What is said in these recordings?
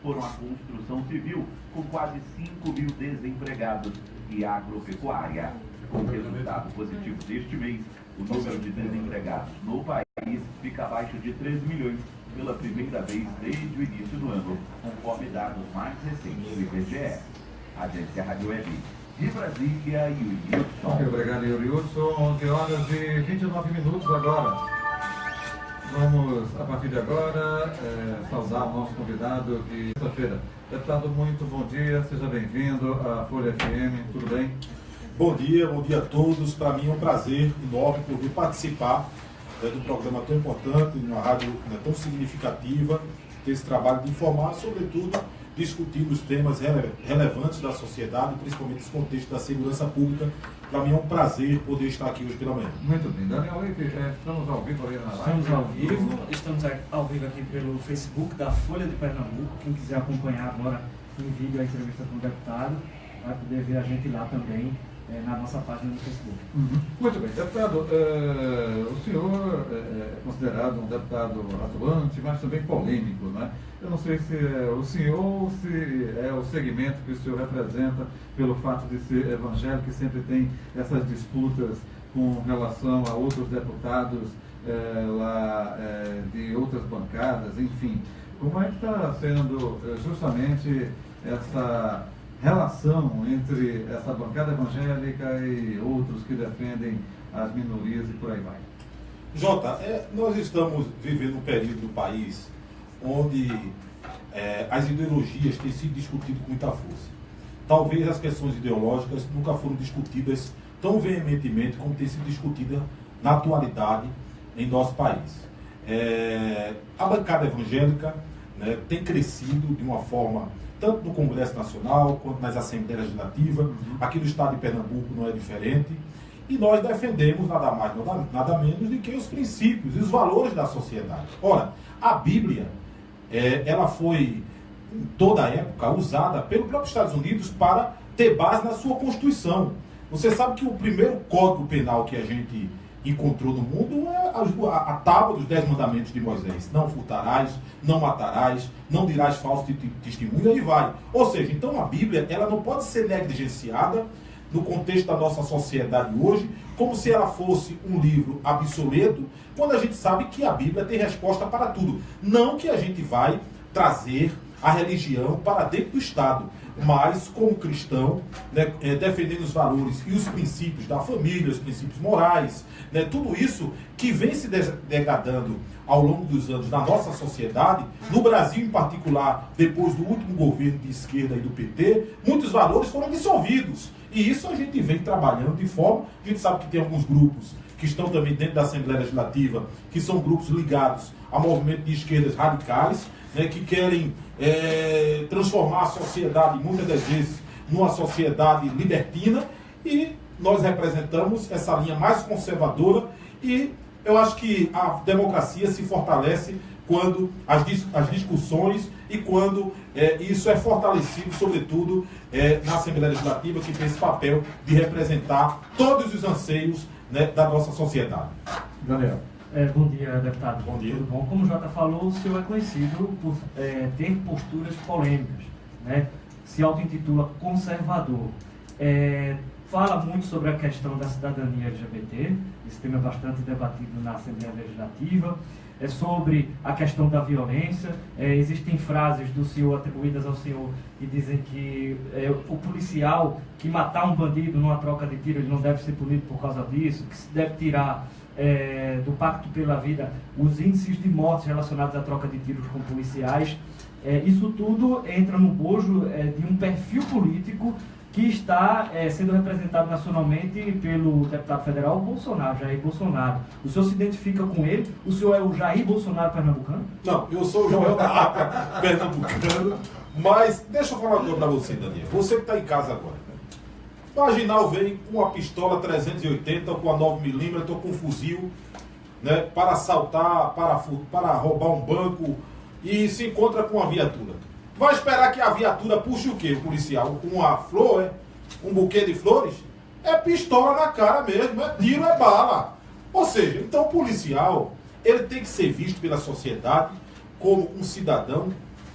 foram a construção civil, com quase 5 mil desempregados, e a agropecuária. Com o resultado positivo deste mês, o número de desempregados no país fica abaixo de 13 milhões pela primeira vez desde o início do ano, conforme dados mais recentes do IBGE. Agência Rádio Web de Brasília, Yuri-Hudson. Muito obrigado, Yuri-Hudson. 11 horas e 29 minutos agora. Vamos, a partir de agora, saudar o nosso convidado de sexta-feira. Deputado, muito bom dia, seja bem-vindo à Folha FM, tudo bem? Bom dia a todos. Para mim é um prazer enorme poder participar do programa tão importante, numa rádio tão significativa, desse trabalho de informar, sobretudo, discutindo os temas relevantes da sociedade, principalmente esse contexto da segurança pública. Para mim é um prazer poder estar aqui hoje pela manhã. Muito bem. Daniel Leite, estamos ao vivo ali na live? Estamos ao vivo aqui pelo Facebook da Folha de Pernambuco. Quem quiser acompanhar agora em vídeo a entrevista com o deputado, vai poder ver a gente lá também, na nossa página do Facebook. Muito bem. Deputado, o senhor é considerado um deputado atuante, mas também polêmico, né? Eu não sei se é o senhor ou se é o segmento que o senhor representa pelo fato de ser evangélico e sempre tem essas disputas com relação a outros deputados de outras bancadas, enfim. Como é que está sendo justamente essa relação entre essa bancada evangélica e outros que defendem as minorias e por aí vai? Jota, nós estamos vivendo um período do país onde as ideologias têm sido discutidas com muita força. Talvez as questões ideológicas nunca foram discutidas tão veementemente como tem sido discutida na atualidade em nosso país. A bancada evangélica, né, tem crescido de uma forma, tanto no Congresso Nacional quanto nas Assembleias Legislativas. Aqui no estado de Pernambuco não é diferente. E nós defendemos nada mais, nada menos do que os princípios e os valores da sociedade. Ora, a Bíblia, ela foi, em toda a época, usada pelo próprio Estados Unidos para ter base na sua Constituição. Você sabe que o primeiro código penal que a gente encontrou no mundo é a tábua dos 10 mandamentos de Moisés. Não furtarás, não matarás, não dirás falso testemunho, e vai. Ou seja, então a Bíblia, ela não pode ser negligenciada no contexto da nossa sociedade hoje, como se ela fosse um livro obsoleto, quando a gente sabe que a Bíblia tem resposta para tudo. Não que a gente vai trazer a religião para dentro do Estado, mas como cristão, né, defendendo os valores e os princípios da família, os princípios morais, né, tudo isso que vem se degradando ao longo dos anos na nossa sociedade, no Brasil em particular, depois do último governo de esquerda e do PT, muitos valores foram dissolvidos. E isso a gente vem trabalhando de forma, a gente sabe que tem alguns grupos que estão também dentro da Assembleia Legislativa, que são grupos ligados a movimentos de esquerdas radicais, né, que querem transformar a sociedade, muitas das vezes, numa sociedade libertina, e nós representamos essa linha mais conservadora, e eu acho que a democracia se fortalece quando as discussões e quando isso é fortalecido, sobretudo na Assembleia Legislativa, que tem esse papel de representar todos os anseios, né, da nossa sociedade. Daniel. Bom dia, deputado. Bom dia. Tudo bom? Como o Jota falou, o senhor é conhecido por ter posturas polêmicas, né? Se auto-intitula conservador. Fala muito sobre a questão da cidadania LGBT, esse tema é bastante debatido na Assembleia Legislativa, sobre a questão da violência. Existem frases do senhor atribuídas ao senhor que dizem que o policial que matar um bandido numa troca de tiro, ele não deve ser punido por causa disso, que se deve tirar do Pacto pela Vida os índices de mortes relacionados à troca de tiros com policiais. Isso tudo entra no bojo de um perfil político que está sendo representado nacionalmente pelo deputado federal Bolsonaro, Jair Bolsonaro. O senhor se identifica com ele? O senhor é o Jair Bolsonaro pernambucano? Não, eu sou o Joel da África pernambucano, mas deixa eu falar uma coisa para você, Daniel. Você que está em casa agora. Marginal vem com uma pistola 380, com a 9mm, ou com um fuzil, né, para assaltar, para roubar um banco, e se encontra com uma viatura. Vai esperar que a viatura puxe o quê? O policial? Uma flor, um buquê de flores? É pistola na cara mesmo, é tiro, é bala. Ou seja, então o policial, ele tem que ser visto pela sociedade como um cidadão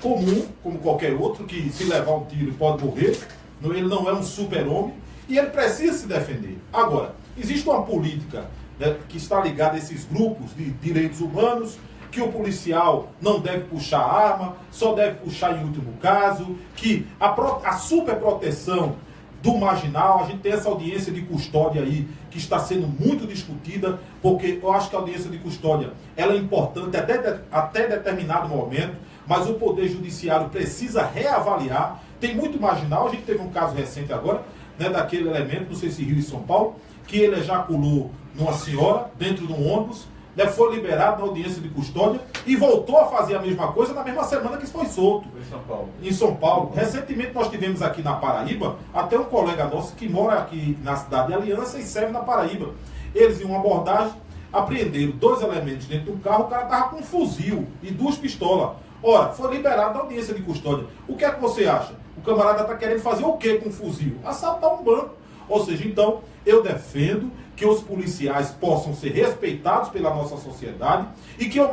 comum, como qualquer outro, que se levar um tiro pode morrer, ele não é um super-homem, e ele precisa se defender. Agora, existe uma política, né, que está ligada a esses grupos de direitos humanos, que o policial não deve puxar arma, só deve puxar em último caso, que a superproteção do marginal, a gente tem essa audiência de custódia aí, que está sendo muito discutida, porque eu acho que a audiência de custódia ela é importante até determinado momento, mas o Poder Judiciário precisa reavaliar. Tem muito marginal, a gente teve um caso recente agora, né, daquele elemento, não sei se Rio e São Paulo, que ele ejaculou numa senhora dentro de um ônibus, né, foi liberado na audiência de custódia e voltou a fazer a mesma coisa na mesma semana que foi solto. Em São Paulo. Em São Paulo. Recentemente nós tivemos aqui na Paraíba, até um colega nosso que mora aqui na cidade de Aliança e serve na Paraíba. Eles, em uma abordagem, apreenderam 2 elementos dentro do carro, o cara estava com um fuzil e 2 pistolas. Ora, foi liberado da audiência de custódia. O que é que você acha? O camarada está querendo fazer o que com um fuzil? Assaltar um banco. Ou seja, então, eu defendo que os policiais possam ser respeitados pela nossa sociedade e que o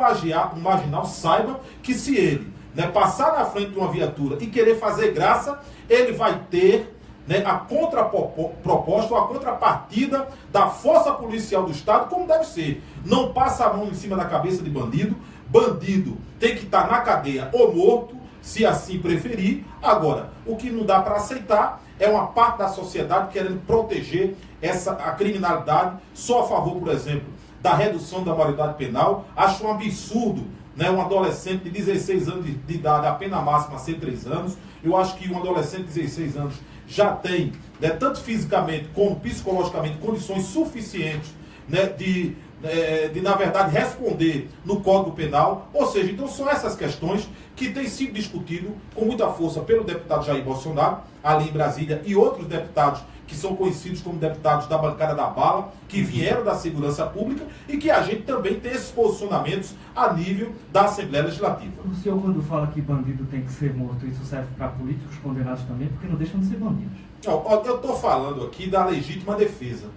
marginal saiba que se ele, né, passar na frente de uma viatura e querer fazer graça, ele vai ter, né, a contraproposta ou a contrapartida da força policial do Estado, como deve ser. Não passa a mão em cima da cabeça de bandido. Bandido tem que estar na cadeia ou morto, se assim preferir. Agora, o que não dá para aceitar é uma parte da sociedade querendo proteger a criminalidade, só a favor, por exemplo, da redução da maioridade penal. Acho um absurdo, né, um adolescente de 16 anos de idade, a pena máxima ser 3 anos. Eu acho que um adolescente de 16 anos já tem, né, tanto fisicamente como psicologicamente, condições suficientes, né, de na verdade, responder no Código Penal. Ou seja, então são essas questões que têm sido discutidas com muita força pelo deputado Jair Bolsonaro, ali em Brasília, e outros deputados que são conhecidos como deputados da bancada da bala, que vieram da segurança pública, e que a gente também tem esses posicionamentos a nível da Assembleia Legislativa. O senhor, quando fala que bandido tem que ser morto, isso serve para políticos condenados também, porque não deixam de ser bandidos? Não, eu estou falando aqui da legítima defesa.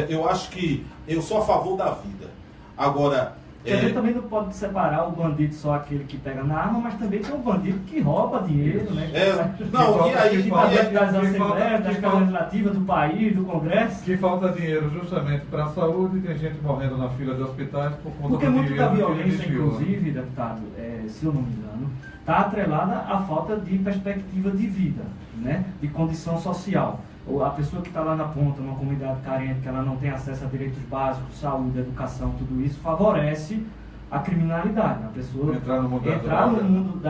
Eu acho que eu sou a favor da vida. Agora... A gente também não pode separar o bandido só aquele que pega na arma, mas também tem o bandido que rouba dinheiro, né? Não, e aí... Que das Assembleias, das Câmaras Legislativas, do país, do Congresso. Que falta dinheiro justamente para a saúde, tem gente morrendo na fila de hospitais por conta porque do muito dinheiro da violência, que inclusive, deputado, se eu não me engano, está atrelada à falta de perspectiva de vida, né? De condição social. A pessoa que está lá na ponta, numa comunidade carente, que ela não tem acesso a direitos básicos, saúde, educação, tudo isso, favorece a criminalidade. A pessoa entrar no mundo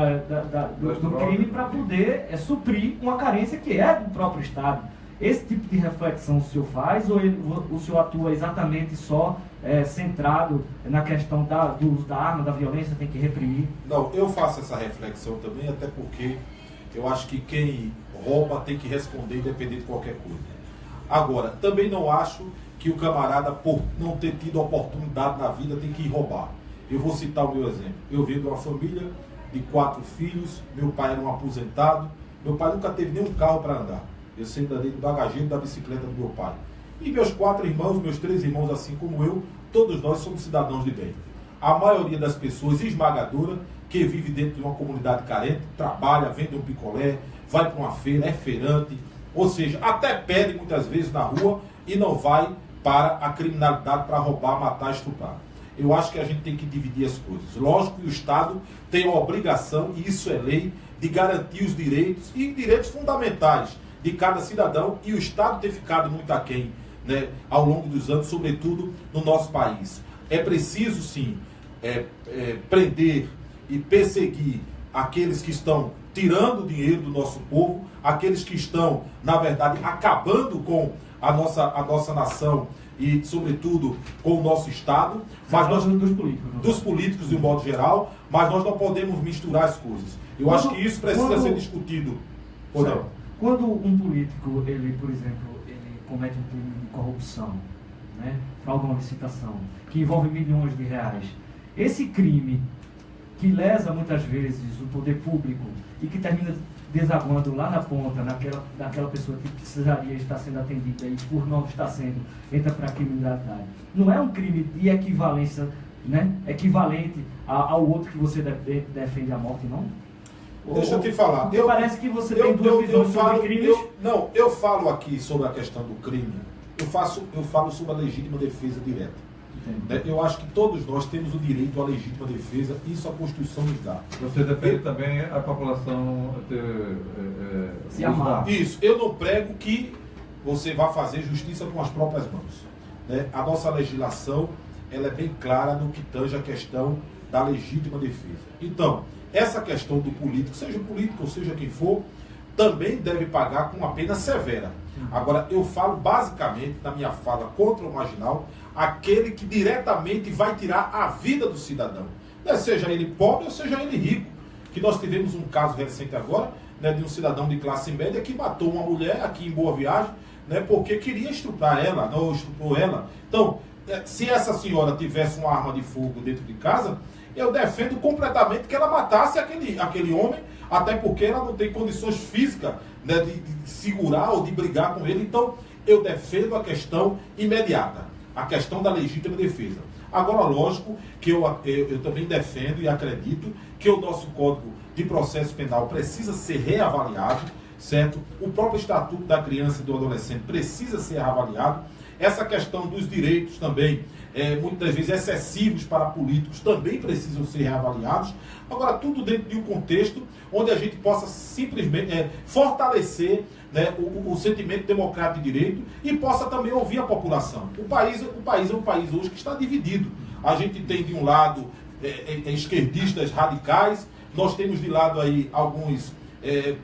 do crime para poder suprir uma carência que é do próprio Estado. Esse tipo de reflexão o senhor faz ou o senhor atua exatamente só centrado na questão do uso da arma, da violência, tem que reprimir? Não, eu faço essa reflexão também, até porque eu acho que quem rouba tem que responder independente de qualquer coisa. Agora, também não acho que o camarada, por não ter tido oportunidade na vida, tem que ir roubar. Eu vou citar o meu exemplo. Eu venho de uma família de 4 filhos, meu pai era um aposentado, meu pai nunca teve nenhum carro para andar. Eu sempre andei do bagageiro da bicicleta do meu pai. E meus 4 irmãos, meus 3 irmãos, assim como eu, todos nós somos cidadãos de bem. A maioria das pessoas, esmagadora, que vive dentro de uma comunidade carente, trabalha, vende um picolé, vai para uma feira, é feirante, ou seja, até pede muitas vezes na rua e não vai para a criminalidade para roubar, matar, estuprar. Eu acho que a gente tem que dividir as coisas. Lógico que o Estado tem a obrigação, e isso é lei, de garantir os direitos e direitos fundamentais de cada cidadão, e o Estado tem ficado muito aquém, né, ao longo dos anos, sobretudo no nosso país. É preciso, sim, prender e perseguir aqueles que estão tirando o dinheiro do nosso povo, aqueles que estão, na verdade, acabando com a nossa nação e, sobretudo, com o nosso Estado. Mas nós, dos políticos, de um modo geral, mas nós não podemos misturar as coisas. Eu acho que isso precisa ser discutido. Quando um político, ele, por exemplo, ele comete um crime de corrupção, né, fraude uma licitação, que envolve milhões de reais, esse crime que lesa muitas vezes o poder público e que termina desaguando lá na ponta, naquela pessoa que precisaria estar sendo atendida e por não estar sendo, entra para a criminalidade. Não é um crime de equivalência, né, equivalente ao outro que você defende a morte, não? Deixa eu te falar. Parece que você tem duas visões sobre crimes. Eu falo aqui sobre a questão do crime. Eu falo sobre a legítima defesa direta. Eu acho que todos nós temos o direito à legítima defesa, isso a Constituição nos dá. Você defende também a população se amar. Isso, eu não prego que você vá fazer justiça com as próprias mãos. A nossa legislação ela é bem clara no que tange a questão da legítima defesa. Então, essa questão do político ou seja quem for, também deve pagar com uma pena severa. Agora, eu falo basicamente, na minha fala contra o marginal, aquele que diretamente vai tirar a vida do cidadão. Seja ele pobre ou seja ele rico. Que nós tivemos um caso recente agora, de um cidadão de classe média que matou uma mulher aqui em Boa Viagem, porque queria estuprar ela, não estuprou ela. Então, se essa senhora tivesse uma arma de fogo dentro de casa, eu defendo completamente que ela matasse aquele homem, até porque ela não tem condições físicas de segurar ou de brigar com ele. Então, eu defendo a questão imediata, a questão da legítima defesa. Agora, lógico que eu também defendo e acredito que o nosso Código de Processo Penal precisa ser reavaliado, certo? O próprio Estatuto da Criança e do Adolescente precisa ser reavaliado. Essa questão dos direitos também, muitas vezes excessivos para políticos, também precisam ser reavaliados. Agora, tudo dentro de um contexto onde a gente possa simplesmente fortalecer o sentimento democrático de direito e possa também ouvir a população. O país é um país hoje que está dividido. A gente tem de um lado esquerdistas radicais, nós temos de lado aí alguns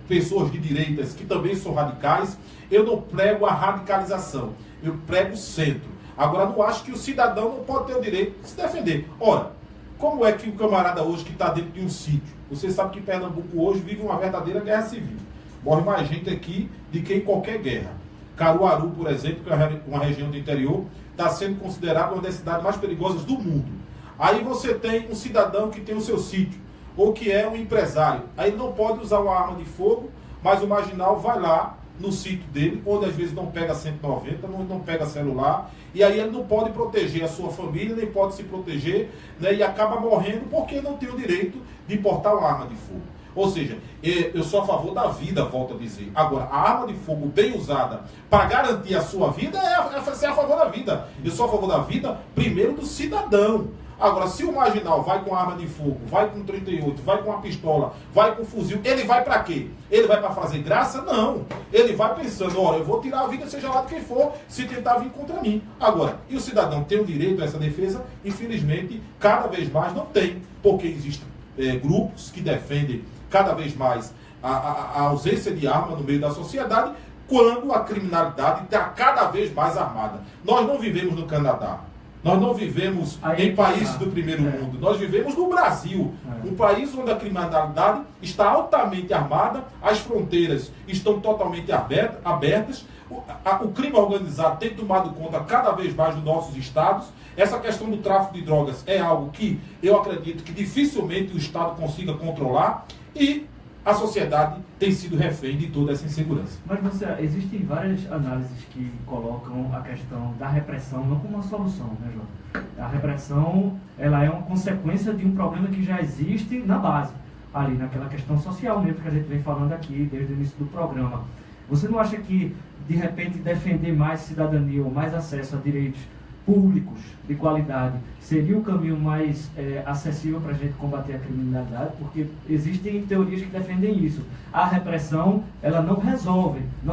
pessoas de direitas que também são radicais. Eu não prego a radicalização, eu prego o centro. Agora, não acho que o cidadão não pode ter o direito de se defender. Ora, como é que o camarada hoje que está dentro de um sítio, você sabe que Pernambuco hoje vive uma verdadeira guerra civil. Morre mais gente aqui do que em qualquer guerra. Caruaru, por exemplo, que é uma região do interior, está sendo considerada uma das cidades mais perigosas do mundo. Aí você tem um cidadão que tem o seu sítio, ou que é um empresário. Aí ele não pode usar uma arma de fogo, mas o marginal vai lá no sítio dele, onde às vezes não pega 190, não pega celular, e aí ele não pode proteger a sua família, nem pode se proteger, e acaba morrendo porque não tem o direito de portar uma arma de fogo. Ou seja, eu sou a favor da vida, volto a dizer. Agora, a arma de fogo bem usada para garantir a sua vida é ser a favor da vida. Eu sou a favor da vida, primeiro, do cidadão. Agora, se o marginal vai com arma de fogo, vai com 38, vai com uma pistola, vai com fuzil, ele vai para quê? Ele vai para fazer graça? Não. Ele vai pensando, olha, eu vou tirar a vida, seja lá de quem for, se tentar vir contra mim. Agora, e o cidadão tem o direito a essa defesa? Infelizmente, cada vez mais não tem, porque existem grupos que defendem cada vez mais a ausência de arma no meio da sociedade, quando a criminalidade está cada vez mais armada. Nós não vivemos no Canadá. Nós não vivemos em países do primeiro mundo. Nós vivemos no Brasil, um país onde a criminalidade está altamente armada, as fronteiras estão totalmente abertas, o crime organizado tem tomado conta cada vez mais dos nossos estados. Essa questão do tráfico de drogas é algo que eu acredito que dificilmente o Estado consiga controlar e a sociedade tem sido refém de toda essa insegurança. Mas existem várias análises que colocam a questão da repressão não como uma solução, né, João? A repressão, ela é uma consequência de um problema que já existe na base, ali naquela questão social mesmo que a gente vem falando aqui desde o início do programa. Você não acha que, de repente, defender mais cidadania ou mais acesso a direitos públicos de qualidade seria o caminho mais acessível para a gente combater a criminalidade? Porque existem teorias que defendem isso. A repressão, ela não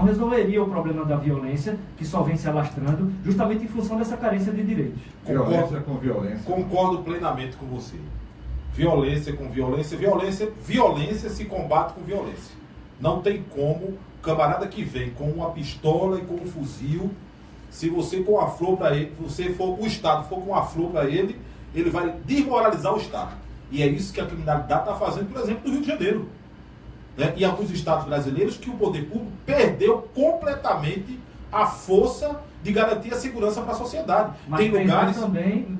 resolveria o problema da violência que só vem se alastrando justamente em função dessa carência de direitos. Violência com violência. Concordo plenamente com você. Violência com violência. Violência se combate com violência. Não tem como o camarada que vem com uma pistola e com um fuzil, se você com a flor para ele, o Estado for com a flor para ele, ele vai desmoralizar o Estado. E é isso que a criminalidade está fazendo, por exemplo, no Rio de Janeiro. E alguns estados brasileiros que o poder público perdeu completamente a força de garantir a segurança para a sociedade. Mas tem lugares...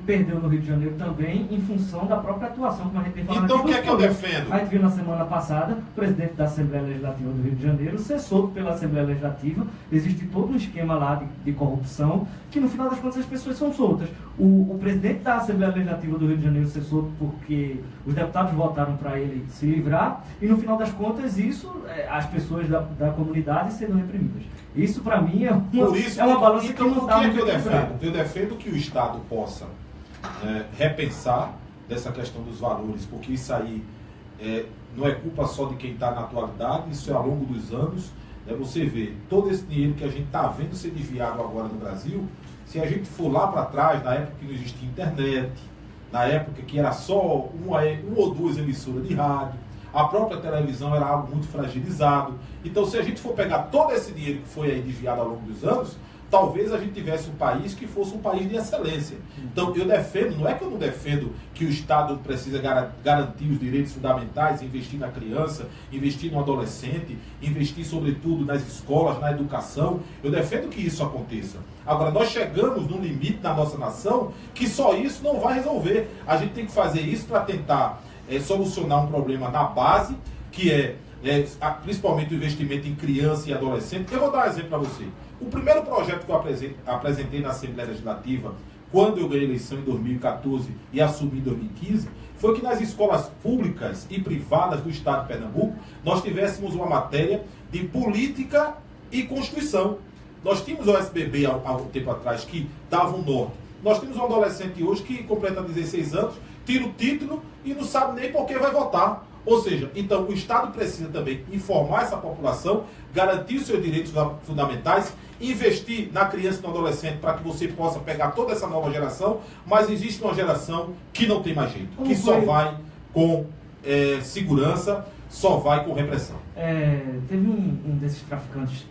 perdeu no Rio de Janeiro também em função da própria atuação, como a gente tem falado. Então, aqui, o que é que eu defendo? A gente viu na semana passada, o presidente da Assembleia Legislativa do Rio de Janeiro cessou pela Assembleia Legislativa, existe todo um esquema lá de corrupção, que no final das contas as pessoas são soltas. O presidente da Assembleia Legislativa do Rio de Janeiro cessou porque os deputados votaram para ele se livrar, e no final das contas isso, as pessoas da comunidade sendo reprimidas. Isso para mim é uma balança então, que não está muito equilibrada. Eu defendo que o Estado possa repensar dessa questão dos valores, porque isso aí não é culpa só de quem está na atualidade, isso é ao longo dos anos. Você vê todo esse dinheiro que a gente está vendo ser desviado agora no Brasil. Se a gente for lá para trás, na época que não existia internet, na época que era só uma ou duas emissoras de rádio, a própria televisão era algo muito fragilizado. Então, se a gente for pegar todo esse dinheiro que foi aí desviado ao longo dos anos, talvez a gente tivesse um país que fosse um país de excelência. Então, eu defendo, não é que eu não defendo que o Estado precisa garantir os direitos fundamentais, investir na criança, investir no adolescente, investir, sobretudo, nas escolas, na educação. Eu defendo que isso aconteça. Agora, nós chegamos num limite na nossa nação que só isso não vai resolver. A gente tem que fazer isso para tentar solucionar um problema na base, que principalmente o investimento em criança e adolescente. Eu vou dar um exemplo para você. O primeiro projeto que eu apresentei na Assembleia Legislativa, quando eu ganhei a eleição em 2014 e assumi em 2015, foi que nas escolas públicas e privadas do Estado de Pernambuco, nós tivéssemos uma matéria de política e Constituição. Nós tínhamos o SBB há um tempo atrás que dava um norte. Nós temos um adolescente hoje que completa 16 anos, tira o título e não sabe nem por que vai votar. Ou seja, então o Estado precisa também informar essa população, garantir os seus direitos fundamentais, investir na criança e no adolescente para que você possa pegar toda essa nova geração, mas existe uma geração que não tem mais jeito, que só vai com segurança, só vai com repressão. Teve um desses traficantes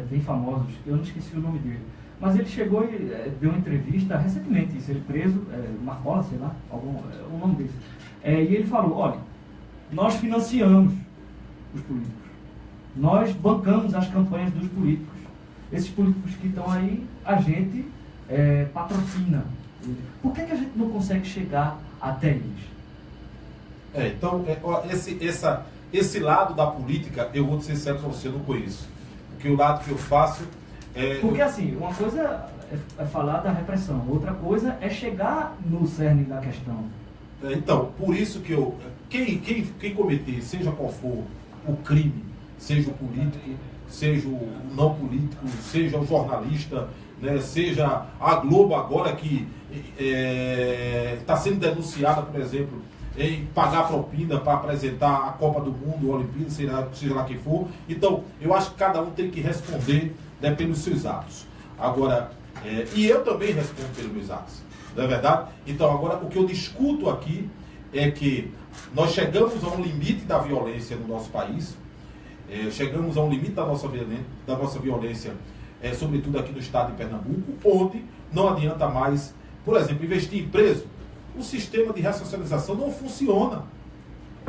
bem famosos, eu não esqueci o nome dele, mas ele chegou e deu uma entrevista recentemente, ele preso, Marcola, sei lá, o nome desse. E ele falou, olha, nós financiamos os políticos, nós bancamos as campanhas dos políticos. Esses políticos que estão aí, a gente patrocina. Por que a gente não consegue chegar até eles? Então, esse lado da política, eu vou ser sincero para você, eu não conheço. Porque o lado que eu faço... Porque assim, uma coisa é falar da repressão, outra coisa é chegar no cerne da questão. Então, por isso que quem cometer, seja qual for o crime, seja o político, seja o não político, seja o jornalista, né, seja a Globo agora que está sendo denunciada, por exemplo, em pagar propina para apresentar a Copa do Mundo, a Olimpíada, seja lá quem for. Então, eu acho que cada um tem que responder pelos seus atos. Agora, e eu também respondo pelos meus atos. Não é verdade? Então, agora, o que eu discuto aqui é que nós chegamos a um limite da violência no nosso país, chegamos a um limite da nossa violência, sobretudo aqui no estado de Pernambuco, onde não adianta mais, por exemplo, investir em preso. O sistema de ressocialização não funciona.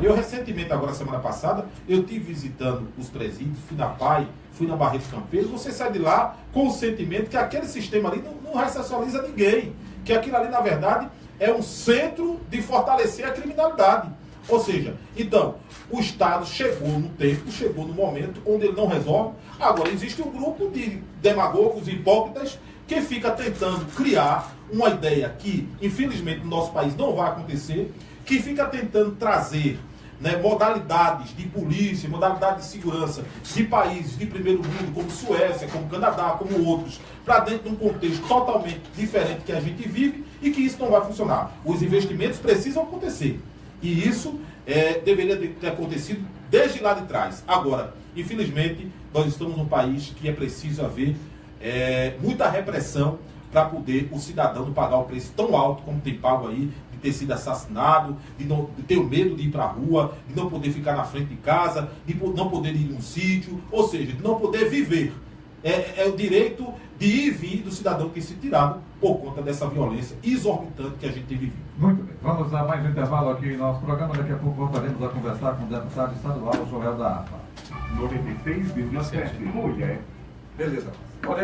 Eu, recentemente, agora semana passada, eu estive visitando os presídios, fui na PAI, fui na Barreto Campeiro, você sai de lá com o sentimento que aquele sistema ali não ressocializa ninguém. Que aquilo ali, na verdade, é um centro de fortalecer a criminalidade. Ou seja, então, o Estado chegou no tempo, chegou no momento onde ele não resolve. Agora, existe um grupo de demagogos e hipócritas que fica tentando criar uma ideia que, infelizmente, no nosso país não vai acontecer, que fica tentando trazer modalidades de polícia, modalidades de segurança de países de primeiro mundo, como Suécia, como Canadá, como outros, para dentro de um contexto totalmente diferente que a gente vive e que isso não vai funcionar. Os investimentos precisam acontecer. E isso deveria ter acontecido desde lá de trás. Agora, infelizmente, nós estamos num país que é preciso haver muita repressão para poder o cidadão pagar o preço tão alto como tem pago aí, de ter sido assassinado, de ter o medo de ir para a rua, de não poder ficar na frente de casa, de não poder ir num sítio, ou seja, de não poder viver. É o direito de ir e vir do cidadão que tem sido tirado por conta dessa violência exorbitante que a gente tem vivido. Muito bem. Vamos a mais um intervalo aqui em nosso programa. Daqui a pouco voltaremos a conversar com o deputado estadual, Joel da APA. 96,7. Mulher. Beleza. Pode